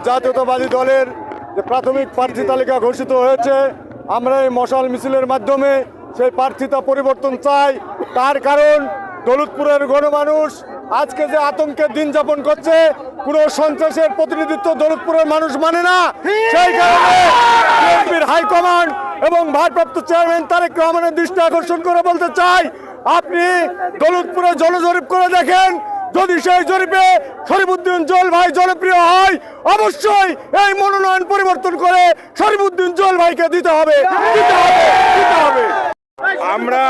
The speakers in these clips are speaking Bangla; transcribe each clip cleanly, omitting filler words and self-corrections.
জাতীয়তাবাদী দলের যে প্রাথমিক প্রার্থী তালিকা ঘোষিত হয়েছে, আমরা এই মশাল মিছিলের মাধ্যমে সেই প্রার্থিতা পরিবর্তন চাই। তার কারণ দৌলতপুরের গণমানুষ আজকে যে আতঙ্কের দিন যাপন করছে, কোনো সন্ত্রাসের প্রতিনিধিত্ব দৌলতপুরের মানুষ মানে না। সেই কারণে বিএনপির হাইকমান্ড এবং ভারপ্রাপ্ত চেয়ারম্যান তারেক রহমানের দৃষ্টি আকর্ষণ করে বলতে চাই, আপনি দৌলতপুরে জনজরিপ করে দেখেন। যদি সেই জরিপে শরীফউদ্দিন জুয়েল ভাই জনপ্রিয় হয়, অবশ্যই এই মনোনয়ন পরিবর্তন করে শরীফউদ্দিন জুয়েল ভাইকে দিতে হবে। আমরা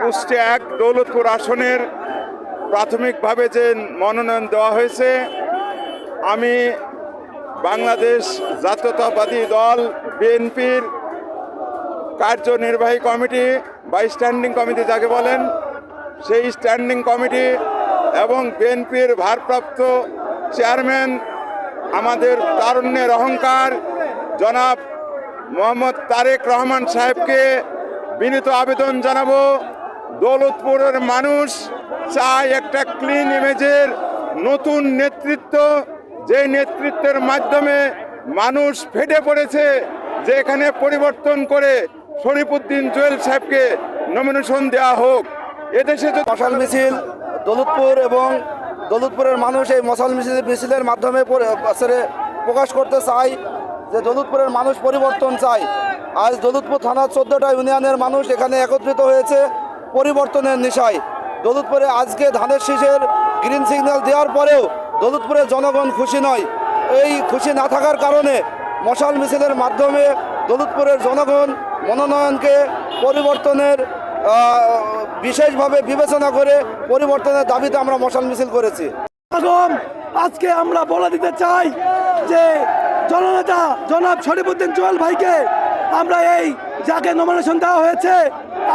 কুষ্টি 1 দৌলতপুর আসনের প্রাথমিকভাবে যে মনোনয়ন দেওয়া হয়েছে, আমি বাংলাদেশ জাতীয়তাবাদী দল বিএনপির কার্যনির্বাহী কমিটি বা স্ট্যান্ডিং কমিটি যাকে বলেন, সেই স্ট্যান্ডিং কমিটি এবং বিএনপির ভারপ্রাপ্ত চেয়ারম্যান, আমাদের তারুণ্যের অহংকার জনাব মোহাম্মদ তারেক রহমান সাহেবকে বিনীত আবেদন জানাবো। দৌলতপুরের মানুষ চায় একটা ক্লিন ইমেজের নতুন নেতৃত্ব, যে নেতৃত্বের মাধ্যমে মানুষ ফেটে পড়েছে, যে এখানে পরিবর্তন করে শরীফউদ্দিন জুয়েল সাহেবকে নমিনেশন দেওয়া হোক। এদেশে মশাল মিছিল দৌলতপুর এবং দৌলতপুরের মানুষ এই মশাল মিছিলের মাধ্যমে প্রকাশ করতে চায় যে দৌলতপুরের মানুষ পরিবর্তন চায়। আজ দৌলতপুর থানার 14টা ইউনিয়নের মানুষ এখানে একত্রিত হয়েছে পরিবর্তনের নেশায়। দৌলতপুরে আজকে ধানের শীষের গ্রিন সিগন্যাল দেওয়ার পরেও দৌলতপুরের জনগণ খুশি নয়। এই খুশি না থাকার কারণে মশাল মিছিলের মাধ্যমে দৌলতপুরের জনগণ মনোনয়নকে পরিবর্তনের বিশেষভাবে বিবেচনা করে পরিবর্তনের দাবিতে আমরা মশাল মিছিল করেছি। আজকে আমরা বলে দিতে চাই যে জননেতা জনাব শরীফউদ্দিন জুয়েল ভাইকে আমরা এই যাকে নমিনেশন দেওয়া হয়েছে,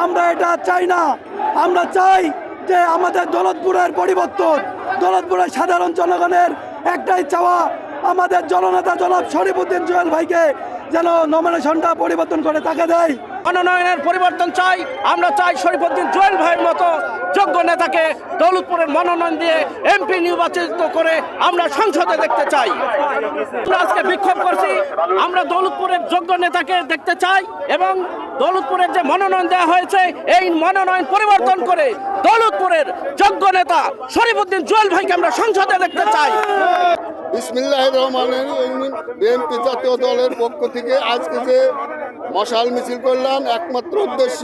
আমরা এটা চাই না। আমরা চাই যে আমাদের দৌলতপুরের পরিবর্তন। দৌলতপুরের সাধারণ জনগণের একটাই চাওয়া, আমাদের জননেতা জনাব শরীফউদ্দিন জুয়েল ভাইকে যেন নমিনেশনটা পরিবর্তন করে তাকে দেয়। মনোনয়নের পরিবর্তন চাই। আমরা চাই শরীফউদ্দিন জুয়েল ভাইয়ের মতো যোগ্য নেতাকে দৌলতপুরের মনোনয়ন দিয়ে এমপি নির্বাচিত করে আমরা সংসদে দেখতে চাই। আমরা আজকে বিক্ষোভ করছি, আমরা দৌলতপুরের যোগ্য নেতাকে দেখতে চাই এবং দৌলতপুরের যে মনোনয়ন দেওয়া হয়েছে এই মনোনয়ন পরিবর্তন করে দৌলতপুরের যোগ্য নেতা শরীফউদ্দিন জুয়েল ভাইকে আমরা সংসদে দেখতে চাই। বিসমিল্লাহির রহমানির রহিম। বিএনপি জাতীয় দলের পক্ষ থেকে আজকে যে মশাল মিছিল করলাম, একমাত্র উদ্দেশ্য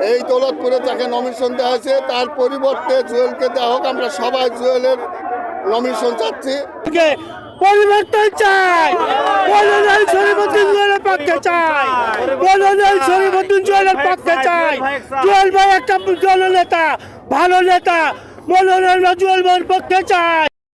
এই দৌলতপুরে যাকে নমিনেশন দেওয়া হয়েছে তার পরিবর্তে জুয়েলকে দেওয়া হোক। আমরা সবাই জুয়েলের নমিনেশন চাচ্ছি। পরিবর্তন চাই, শরীফউদ্দিন জুয়েলের পক্ষে চাই, শরীফউদ্দিন জুয়েলের পক্ষে চাই। জুয়েল ভাই একটা জননেতা, ভালো নেতা, মনোনয়ন জুয়েল ভাইয়ের পক্ষে চাই।